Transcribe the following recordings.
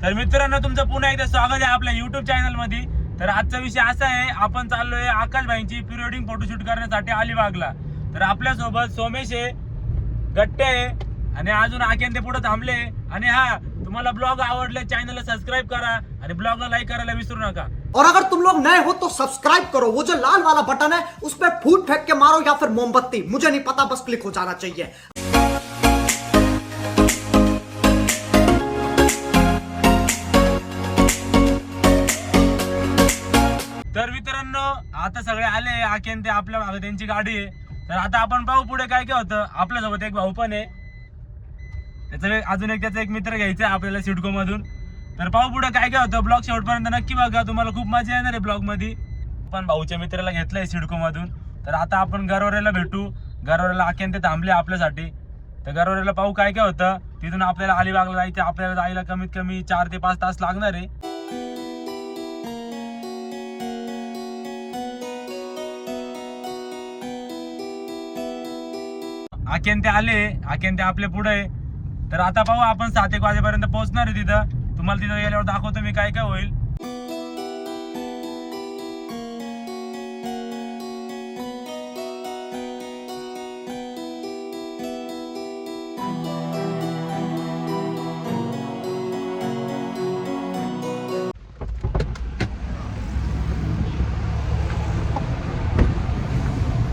तर मित्रांनो तुमचं पुन्हा एकदा स्वागत आहे आपल्या YouTube चॅनल मध्ये। तर आजचा विषय असा आहे, आपण चाललोय आकाश भाईंची प्री वेडिंग फोटोशूट करण्यासाठी अलिबागला। तर आपल्या सोबत सोमेश आहे, गट्टे आहे आणि अजून आकेन ते पुढे थांबले। आणि हा तुम्हाला ब्लॉग आवडले चॅनलला सबस्क्राइब करा आणि ब्लॉगला लाईक करायला विसरू नका। और अगर तुम लोग नए हो तो सब्सक्राइब करो, वो जो लाल वाला बटन है उस पर फूट फेंक के मारो या फिर मोमबत्ती, मुझे नहीं पता, बस क्लिक हो जाना चाहिए। तर मित्रांनो आता सगळे आले, आकेन ते आपल्या मागे त्यांची गाडी आहे। तर आता आपण पाहू पुढे काय काय होतं। आपल्यासोबत एक भाऊ पण आहे, अजून त्याचा एक मित्र घ्यायचा आहे आपल्याला सिडको मधून। तर पाहू पुढे काय काय होतं। ब्लॉग शेवटपर्यंत नक्की बघा, तुम्हाला खूप मजा येणार आहे ब्लॉग मध्ये। पण भाऊच्या मित्राला घेतलंय सिडको मधून। तर आता आपण गरवरेला भेटू। गरवरेला आकेन ते थांबले आपल्यासाठी। तर गरवरेला पाहू काय काय होतं। तिथून आपल्याला अलिबागला जायचं, आपल्याला जायला कमीत कमी 4 ते 5 तास लागणार आहे। आकेन ते आले, आकेन ते आपल्या पुढे आहे। तर आता पाहू आपण 7-1 वाजेपर्यंत पोहोचणार आहे तिथं। तुम्हाला तिथं गेल्यावर दाखवतो मी काय काय होईल।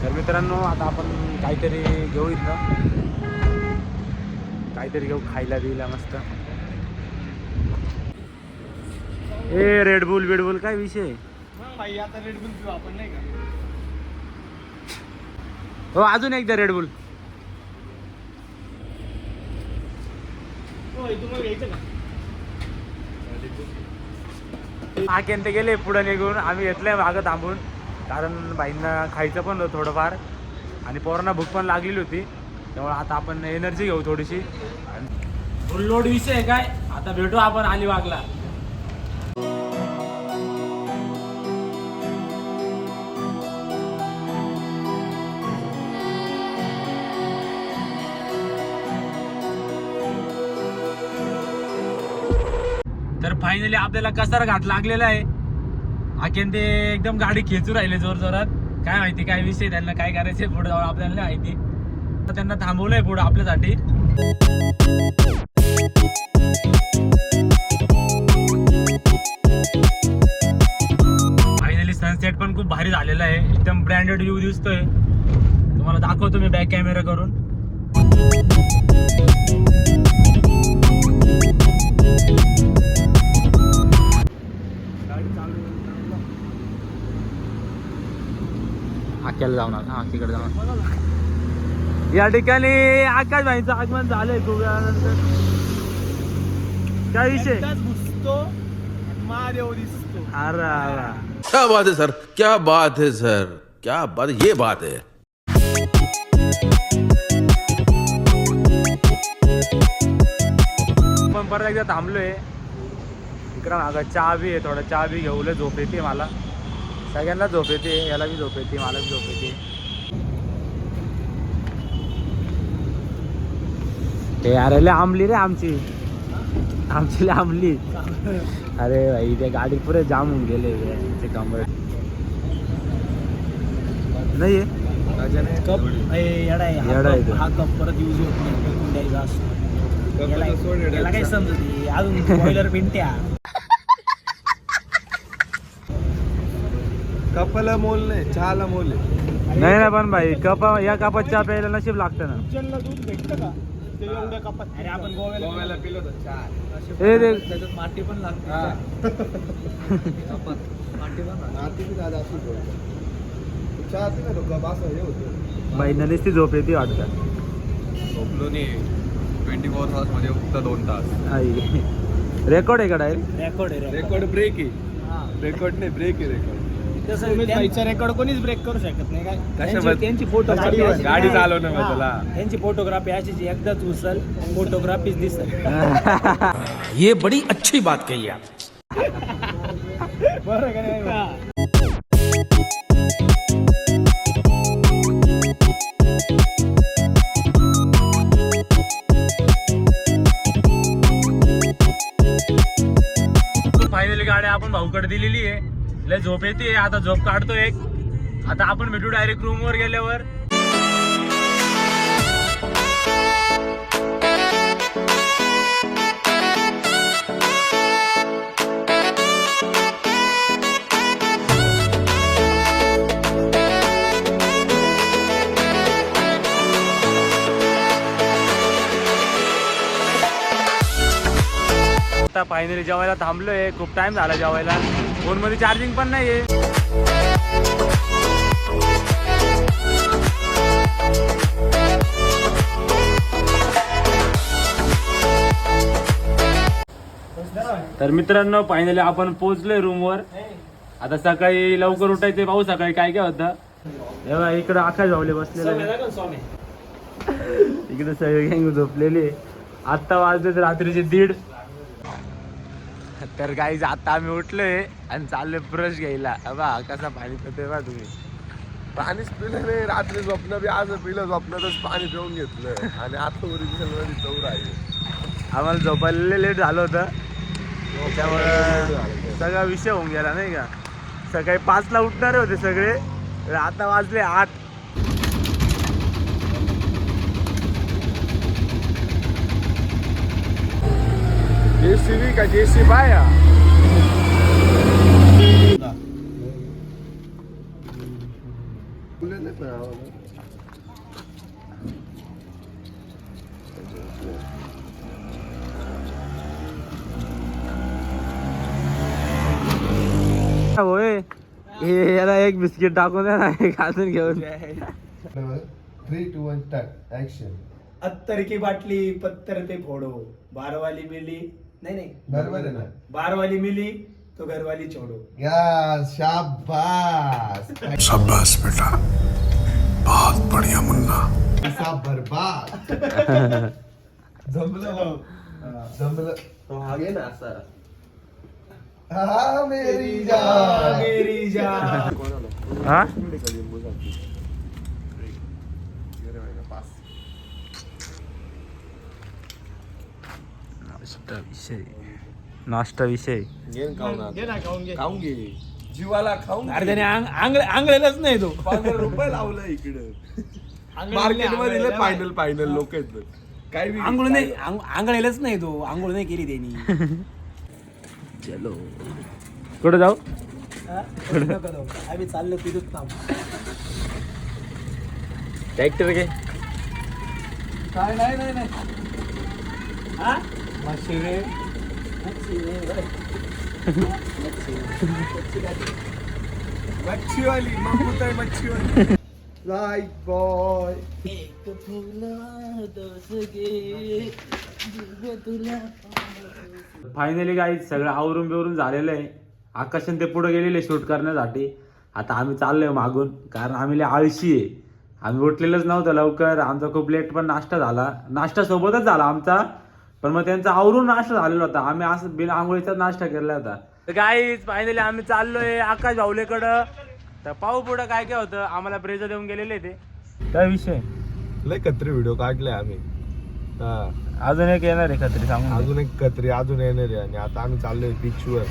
तर मित्रांनो आता आपण काहीतरी घेऊ इथं, काहीतरी घेऊ खायला बिला मस्त। ए रेडबुल बेडबुल काय विषय आता रेडबुल पिऊ आपण, नाही का? हो अजून एकदा रेडबुल। तुम्हाला घ्यायचं का? आकेन ते गेले पुढे निघून, आम्ही घेतलंय मागं थांबून, कारण बाईंना खायचं पण होतं थोडंफार आणि पोरांना भूक पण लागलेली होती। त्यामुळे आता आपण एनर्जी घेऊ थोडीशी। फुल लोड विषय आहे काय। आता भेटू आपण अलिबागला। तर फायनली आपल्याला कसारा घाट लागलेला आहे। आकेन ते एकदम गाडी खेचू राहिले जोर जोरात। काय माहिती काय विषय, त्यांना काय करायचे पुढे जाऊन आपल्याला नाही माहिती। तर त्यांना थांबवलंय पुढे आपल्यासाठी। फायनली सनसेट पण खूप भारी झालेला आहे, एकदम ब्रँडेड व्ह्यू दिसतोय। तुम्हाला दाखवतो मी बॅक कॅमेरा करून। आक्याला जाऊन तिकडे जाऊन या ठिकाणी आकाश भाईंचं आगमन झालंय खूप वेळानंतर। काय विषय घुसतो महादेव दिसतो। अरे क्या बात है सर, क्या बात है सर, क्या बात, ये बात है। पण परत एकदा थांबलोय इकडं मागं, चहा बी आहे, थोडा चहा बी घेऊ। झोप येते मला, सगळ्यांना झोप येते, याला बी झोप येते, मला बी झोप येते। ते अरे लय आंबली रे आमची लय आंबली। अरे भाई त्या गाडी पुरे जाम होऊन गेले ते कमर नाही कप येडा आहे तो। हा कप परत यूज होत नाही, द्यायचा असतो। याला काय समजते अजून बॉयलर पिंट्या। कपाला मोल नाही, चहाला मोल आहे। नाही पण भाई कपा या कपात चहा प्यायला नशीब लागतं ना। उज्जैनला दूध भेटतं का ते एवढ्या कपात? अरे आपण गोव्याला पिलो होतो चहा, हे देख त्याच्यात माती पण लागते। माती पण नाती बी दादा असं बोलतो। चहा पिला तो कप असं हे होतं। बाईंना नुसती झोप येते वाटतं। झोपलो नाही 24 तास मध्ये फक्त 2 तास। रेकॉर्ड आहे का डायरेक्ट? रेकॉर्ड आहे रेकॉर्ड ब्रेक आहे, रेकॉर्ड नाही ब्रेक आहे रेकॉर्ड। तसं रेकॉर्ड कोणीच ब्रेक करू शकत नाही काय। कशामध्ये? त्यांची फोटोग्राफी गाडी चालवणं मग त्याला। त्यांची फोटोग्राफी अशी एकदाच उचल, फोटोग्राफीच दिसत। ये बड़ी अच्छी बात कही आप। बरं का नाही? फायनली गाडी आपण भाऊकडे दिलेली आहे. लय झोप येते, आता झोप काढतो एक. आता आपण भेटू डायरेक्ट रूम वर गेल्यावर. आता फायनली जेवायला थांबलोय. खूप टाइम झाला जेवायला. फोन मध्ये चार्जिंग पण नाहीये. तर मित्रांनो फायनली आपण पोहोचलोय रूमवर. आता सकाळी लवकर उठायचे. भाऊ सकाळी काय काय होतं तेव्हा इकडे आकाश भावले बसलेले, इकडे सगळे गँग झोपलेली. आत्ता वाजले रात्रीचे 1:30. तर गाईज आता आम्ही उठलोय आणि चाललोय ब्रश घ्यायला. बा कसा पाणी पितोय बा तुम्ही. पाणीच पिलं नाही. रात्री झोपणं बी आज पिलं, झोपण्यातच पाणी पिऊन घेतलं आणि आता ओरिजिनल मध्ये चौर आहे. आम्हाला झोपायला लेट झालं होतं, त्याच्यामुळं सगळा विषय होऊन गेला नाही का. सकाळी 5ला उठणारे होते सगळे, आता वाजले 8. जेसीबी का जेसीबी आया. होय हे याला एक बिस्किट टाकून द्या ना, एक अजून घेऊन. 3, 2, 1 स्टार्ट ऍक्शन. अत्तर की बाटली पत्थर पे फोड़ो, बार वाली मिली नहीं बरोबर आहे ना. बार वाली मिली तो घर वाली छोड़ो. या शाबास. शाबाश बेटा, बहुत बढ़िया मुन्ना. पैसा बर्बाद. जमलं जमलं. तो आगे ना असा. हा मेरी जान. मेरी जान. हा नाश्ता विषय खाऊन घे जीवाला खाऊन अरे त्याने आंगळेलाच नाही तो. 15 रुपये लावलं इकडं. मार्केट मध्ये फायनल लोक आहेत काय बी आंघोळ नाही आंघळेलाच नाही तो. आंघोळ नाही केली त्यांनी. चलो कुठं जाऊ. आम्ही चाललो तिथूच थांब. ट्रॅक्टर घे. काय नाही हा मशिरे मच्छीवाली मग आहे मच्छीवाली. Like boy. एक फुला दोस गे तुला. फायनली गाईज सगळं आवरून बिवरून झालेलं आहे. आकाशन ते पुढे गेलेले शूट करण्यासाठी. आता आम्ही चाललोय मागून, कारण आम्ही लय आळशी आहे. आम्ही उठलेलंच नव्हतं लवकर. आमचा खूप लेट पण नाश्ता झाला. नाश्ता सोबतच झाला आमचा, पण मग त्यांचा आवरून नाश्ता झालेला होता. आम्ही असं बिना आंघोळीचाच नाश्ता केला होता. तर गाईज फायनली आम्ही चाललोय आकाश भाऊलेकडं. तर पाहू पुढं काय काय होतं. आम्हाला ब्रेज देऊन गेलेले ते. काय विषय लय कत्री व्हिडिओ काढले आम्ही. अजून एक येणार आहे खत्री सांगून. अजून एक कत्री अजून येणार आहे. आणि आता आम्ही चाललोय बीच वर.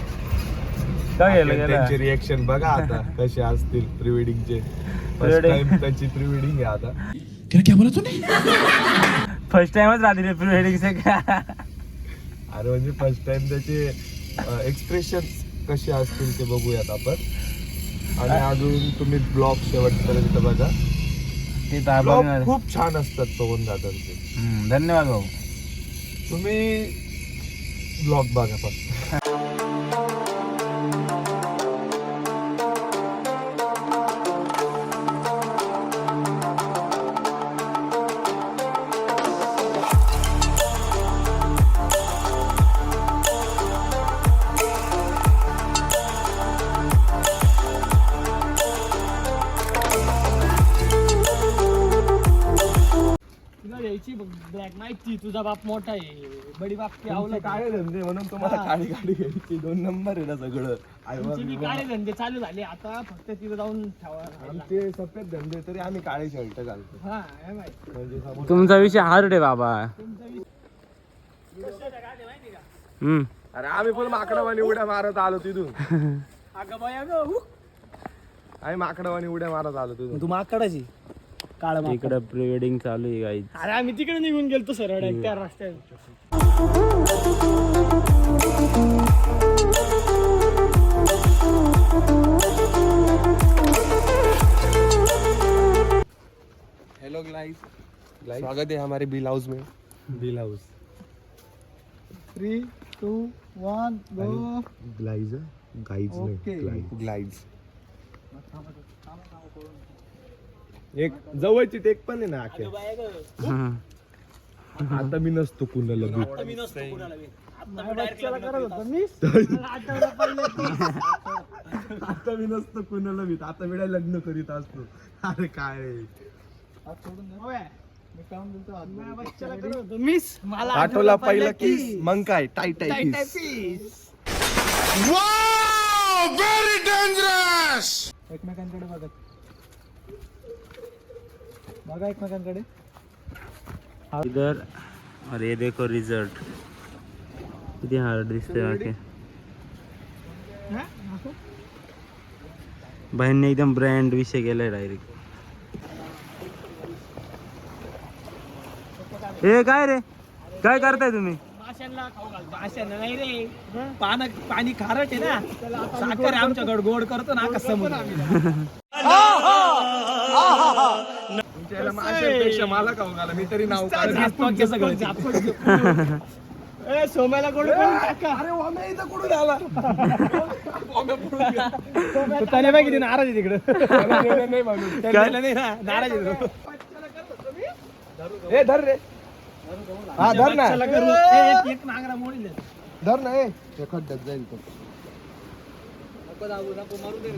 काय गेलं त्यांचे रिएक्शन बघा आता कसे असतील प्री वेडिंगचे. फर्स्ट टाइम त्यांची प्री वेडिंग आहे आता. फर्स्ट टाइमच राहते प्री वेडिंगचे. अरे म्हणजे फर्स्ट टाइम त्याचे एक्सप्रेशन कसे असतील ते बघूयात आपण. आणि अजून तुम्ही ब्लॉग शेवटपर्यंत बघा. ब्लॉग खूप छान असतात पवन दादांचे. धन्यवाद भाऊ. तुम्ही ब्लॉग बघा फक्त. ब्लॅक माहिती तुझा बाप मोठा आहे. बडी बाप की आवला काळे धंदे म्हणून तुम्हाला काळी गाडी घ्यायची. 2 नंबर आहे ना सगळं. काळे धंदे चालू झाले आता. फक्त तिथे जाऊन ठेवा. आमचे सफेद धंदे तरी आम्ही काळे शर्ट घालतो. हा हे माहिती. म्हणजे समोर तुमचा विषय हार्ड आहे बाबा. तुमचा अरे आम्ही पण माकडावानी उड्या मारत आलो तिथून. अगं बाय अगं आम्ही माकडावानी उड्या मारत आलो तिथून. तू माकडाची काळ माकड. इकडं प्री वेडिंग चालू आहे गाईज. अरे आम्ही तिकडे निघून गेलतो सरळ त्या रस्त्यात. हेलो गाइस, स्वागत है हमारे बिल हाउस में. बिल हाउस 3, 2, 1 गो. ग्लाइज गाइज Okay. ग्लाइज. एक जवळची टेक पण आहे ना आख्या. आता मी नसतो कुणाला भेट. मी नसतो कुणाला बी. आता बच्चाला करत होतो मी. आता मी नसतो कुणाला भेट. आता मी लग्न करीत असतो. अरे काय बच्चाला करत होतो मिस. मला आठवला पहिला किस मग काय टाय टाय किस. एकमेकांकडे बघा एकमेकांकडे. इधर अरे ये देखो रिजल्ट किती हार्ड दिसतंय आखे. बहिणीने एकदम ब्रँड विषय केलाय डायरेक्ट. हे काय रे काय करताय तुम्ही. माशांना खाऊ घालतो. माशांना नाही रे. पाणी खारट आहे ना. साखर आहे आमच्याकडे गोड करतो ना कसं माशांपेक्षा मला खाऊ घाला. मी तरी नाव सोम्याला गोड अरे वाम्या इथं कुठून आला. त्याने बाई किती नाराज आहे तिकडे. नाही म्हणून नाही ना नाराज आहे. ए धर रे. हा धर ना. एक नांगरा मोडील. धर ना. ए खड्ड्यात जाईल तो.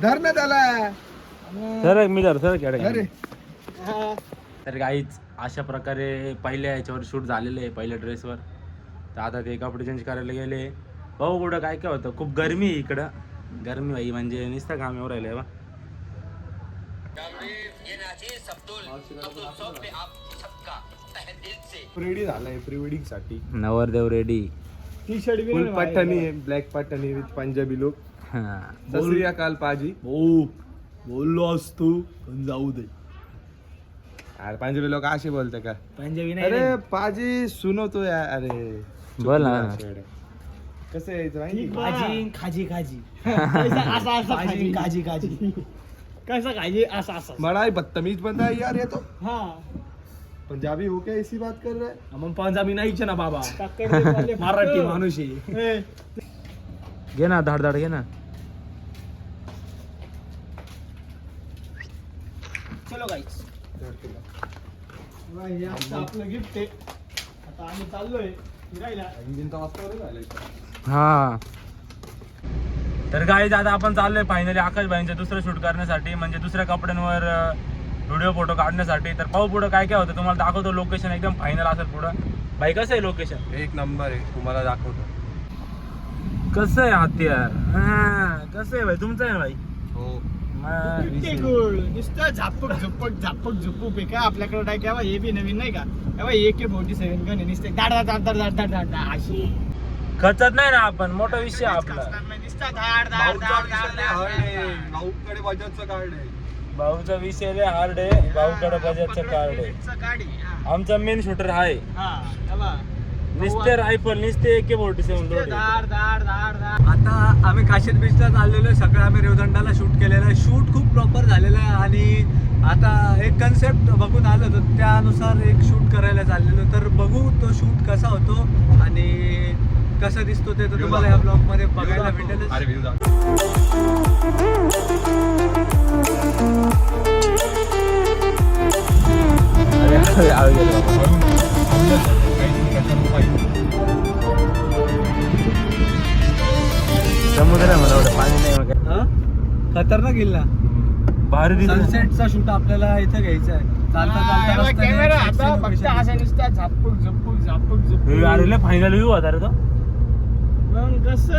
धर ना त्याला. सर मी सर अरे तर गाईच अशा प्रकारे पहिल्या याच्यावर शूट झालेलं आहे पहिल्या ड्रेसवर. तर आता ते कपडे चेंज करायला गेले. भाऊ कुठं काय काय होतं खूप गरमी आहे इकडं. गरमी भाई म्हणजे नुसतं काम येऊ राहिलंय बा. रेडी झालाय प्री वेडिंग साठी. नवरदेव रेडी. टी शर्ट बी फुल पठाणी आहे. Black Pathani with Punjabi look. सत श्री अकाल पाजी. बोललो असतो पण जाऊ दे. अरे पंजाबी लोक असे बोलते का. पंजाबी नाही रे. अरे पाजी सुनो तो यार. अरे बोल ना. कसं यायचं माहिती का? भाजी खाजी खाजी असा असा खाजी खाजी खाजी कैसा खाजी असा असा. बड़ा ही बदतमीज बंदा है यार ये तो. हा पंजाबी हो क्या ऐसी बात कर रहा है. मग पंजाबी नाहीच ना बाबा. मराठी माणूस आहे. घे ना धाड धाड घे ना. चलो गाईस. आपलं गिफ्ट आहे. आता आम्ही चाललोय फिरायला. इंजिन तर वाजता झालंय. हा तर गाईज आता आपण चाललोय फायनली आकाश भाईंचं दुसरं शूट करण्यासाठी म्हणजे दुसऱ्या कपड्यांवर व्हिडिओ फोटो काढण्यासाठी. तर पाहू पुढं काय काय होतं तुम्हाला दाखवतो. लोकेशन एकदम फायनल असेल पुढं. भाई कसं आहे लोकेशन. एक नंबर आहे. तुम्हाला दाखवतो कसं आहे हत्यार. कसं आहे भाई तुमचं आहे भाई. हो. नुसतं झापक झुपक झापक झुपूक आहे का आपल्याकडे काय केव्हा हे बी नवीन नाही का. तेव्हा AK-47 गण आहे. नुसते दाड दाड दाड दाड दाड दाड अशी खचत नाही ना आपण. मोठा विषय आपला. नुसता धाड धाड धाड धाड धाड. भाऊकडे बजाजचं कार्ड आहे. भाऊचा विषय लय हार्ड आहे. भाऊकडे बजाजचं कार्ड आहे. गाडी आमचा मेन शूटर आहे. हा निस्ते रायफल निस्ते AK-47 लोड. धाड धाड धाड धाड. आता आम्ही काशीद बीचला चाललेलो आहे. सकाळी आम्ही रेवदंडाला शूट केलेलं आहे. शूट खूप प्रॉपर झालेलं आहे आणि आता एक कन्सेप्ट बघून आलो तर त्यानुसार एक शूट करायला चाललेलो. तर बघू तो शूट कसा होतो आणि कसा दिसतो ते तर तुम्हाला ह्या ब्लॉगमध्ये बघायला भेटेल. समुद्र आहे मला एवढं पाणी नाही वगैरे. खतरनाक गेला. भारी दिसत. सनसेटचा शूट आपल्याला इथं घ्यायचा आहे. चालता कॅमेरा आता फक्त चालता असा नुसता झापक झुपूक झापक झुपूक. अरे फायनल व्ह्यू होता रे तो. मग कसं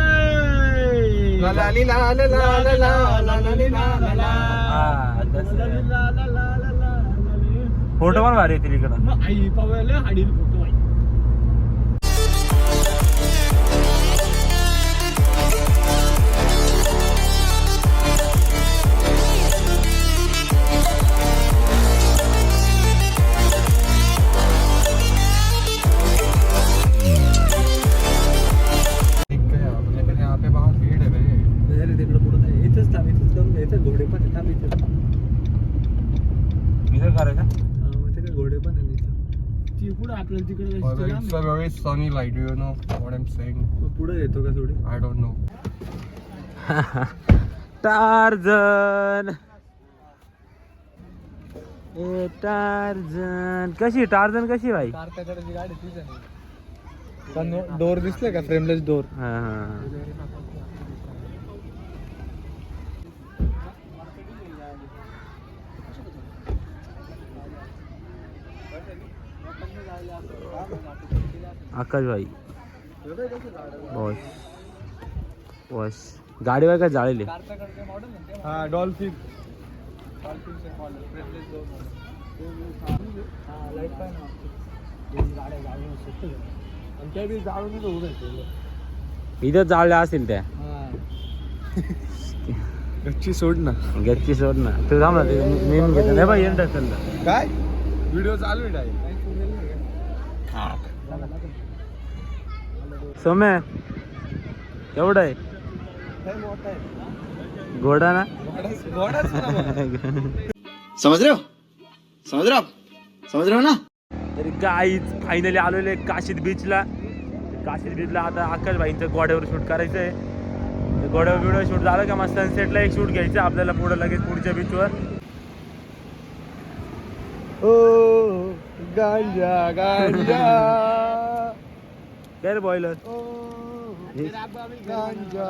ला ला ली ला ला ला ला ला ला ला ली ला ला ला. हा, तसं. फोटो पण भारी येतील इकडं. मग आई पावायला हाडील फोटो आहे. आपल्याला तिकडे But जायचं it's a very sunny light, do you know what I'm saying? पुढे येतो का थोडी I don't know. Tarzan A Tarzan कशी टार्झन कशी भाई? कारच्याकडे गाडी तीच आहे डोर दिसले का फ्रेमलेस डोर हा हा आकाश भाई बॉस बॉस गाडी काय जाळले हा डॉल्फिन इथं जाळल्या असतील त्या गच्ची सोड ना. गच्ची सोड ना तू थांब ना ते मेन घेत नाही बाई एंटर चल काय व्हिडिओ चालू आहे डायरेक्ट. सोम्या एवढं आहे घोडा ना समझ रहे हो ना? तरी गाईच फायनली आलेले काशीद बीचला. काशीद बीचला आता आकाश भाईंच्या गोड्यावर शूट करायचं आहे. गोड्यावर बिड्यावर शूट झालं का मग सनसेटला एक शूट घ्यायचं आपल्याला पुढं लगेच पुढच्या बीचवर. ओ गांजा गांजा काय रे बॉयलर गांजा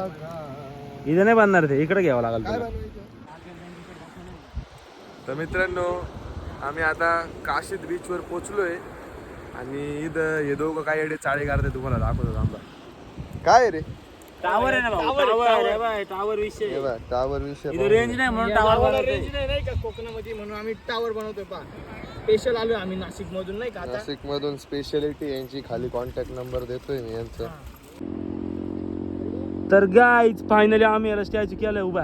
इथं नाही बांधणार ते इकडे घ्यावं लागेल तुला. तर मित्रांनो आम्ही आता काशीद बीचवर पोचलोय आणि इथं हे दोघं काय एवढे चाळे काढते तुम्हाला दाखवतो आम्हाला. काय रे टावर आहे ना भाऊ टावर टावर विषय टावर विषय इथं रेंज नाही म्हणून टावर रेंज नाही का कोकणामध्ये म्हणून आम्ही टावर बनवतोय पा स्पेशल आलोय आम्ही नाशिक मधून नाही का आता नाशिक मधून स्पेशालिटी यांची खाली कॉन्टॅक्ट नंबर देतोय मी यांचा. तर गाईच फायनली आम्ही याला स्टॅच्यू केलंय उभा.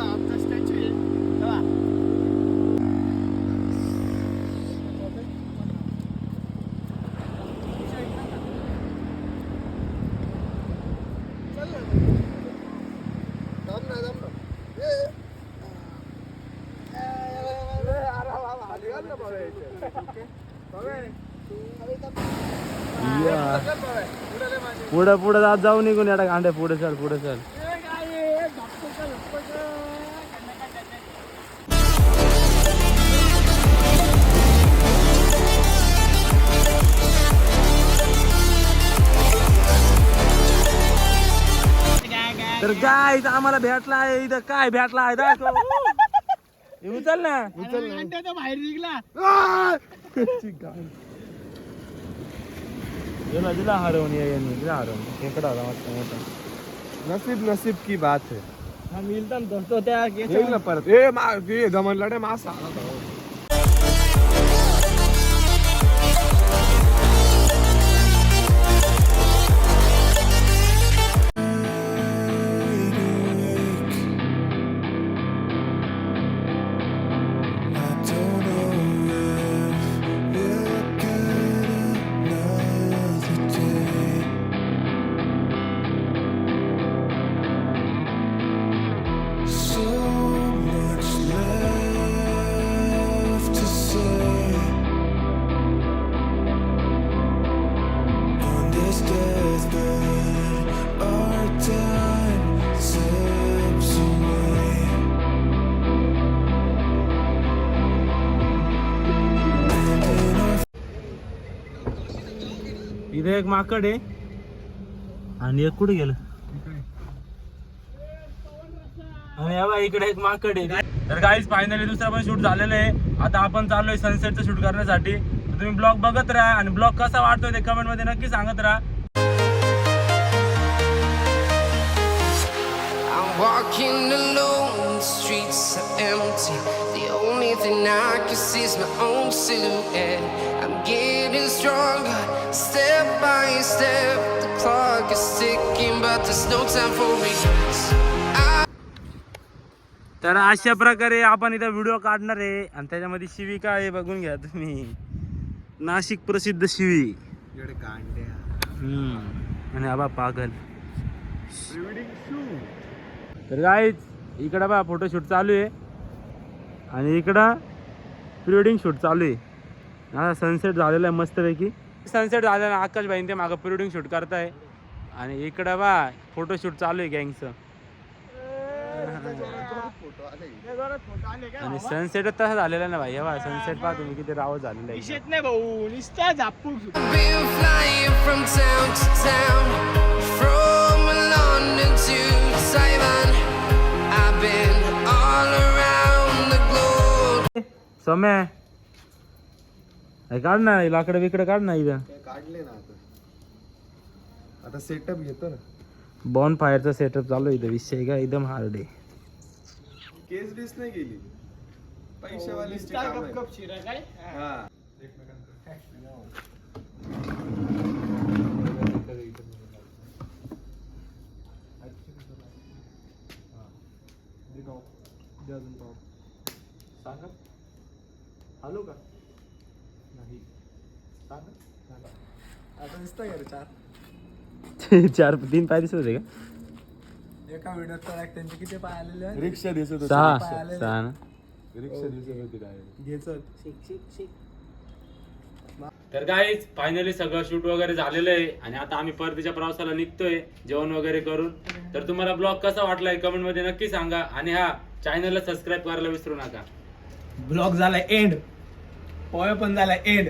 आमचा स्टॅच्यू आहे तेव्हा. पुढं पुढं जात जाऊ निघून या गांड्या पुढे चल पुढे चल. तर काय आम्हाला भेटला आहे इथं काय भेटला आहे दाखव. हे उचल ना घंटा तो बाहेर निघला दिला हरवून दिला हरवून इकडं आला मस्त मोठा. नसीब नसीब की बात है. हा मिळतात धरतो त्या येईल ना परत. ए दमनला रे मासा आला होता. इथे एक माकड आहे आणि एक कुठे गेलं आणि या बाई इकडे एक माकड आहे. तर गाईज फायनली दुसरा पण शूट झालेलं आहे. आता आपण चाललोय सनसेटचं शूट करण्यासाठी. तर तुम्ही ब्लॉग बघत राहा आणि ब्लॉग कसा वाटतोय ते कमेंट मध्ये नक्की सांगत राहा. I'm walking alone, the streets are empty. The only thing I can see is my own silhouette. I'm getting stronger, step by step. The clock is ticking, but there's no time for regrets. तर अशा प्रकारे आपण इथं video काढणार आहे आणि त्याच्यामध्ये शिवी काय आहे बघून घ्या तुम्ही. नाशिक प्रसिद्ध शिवी आणि आबा पागल. तर गाईज इकडे बा फोटोशूट चालू आहे आणि इकडं प्री वेडिंग शूट चालू आहे. हा सनसेट झालेला आहे मस्तपैकी. सनसेट झालेला आकाश भाईन ते मागं प्री वेडिंग शूट करताय. आणि इकडं बा फोटोशूट चालू आहे गँगचं. आणि सनसेट तसा झालेला ना भाई. बा सनसेट पहा तुम्ही किती राव झालेला आहे. विषयच नाही भाऊ नुसता Zapuk Jhupuk. Been flying from town to town, from London to Taiwan. I've been all around the globe. समय काढ ना लाकडं बिकडं काढ ना इथं. काढले ना आता सेटअप घेतो ना. बॉन फायरचा सेटअप चालू आहे इथं. विषय का एकदम हार्ड आहे. केस बीस नाही गेली. पैशावाली नुसता गपगप शिरा काय हॅलो का आता नुसता घर चार 4-3 पाय दिसत होते का? एका व्हिडिओत तर त्यांचे किती पाय आलेले आहेत? रिक्षा दिसत होती. 6 ना. रिक्षा दिसत होती direct. घ्यायचं तर गाईज फायनली सगळं शूट वगैरे झालेलं आहे. आणि आता आम्ही परतीच्या प्रवासाला निघतोय जेवण वगैरे करून. तर तुम्हाला ब्लॉग कसा वाटलाय कमेंट मध्ये नक्की सांगा. आणि हा चॅनलला सबस्क्राईब करायला विसरू नका. ब्लॉग झाला एंड पोहे पण झाला एंड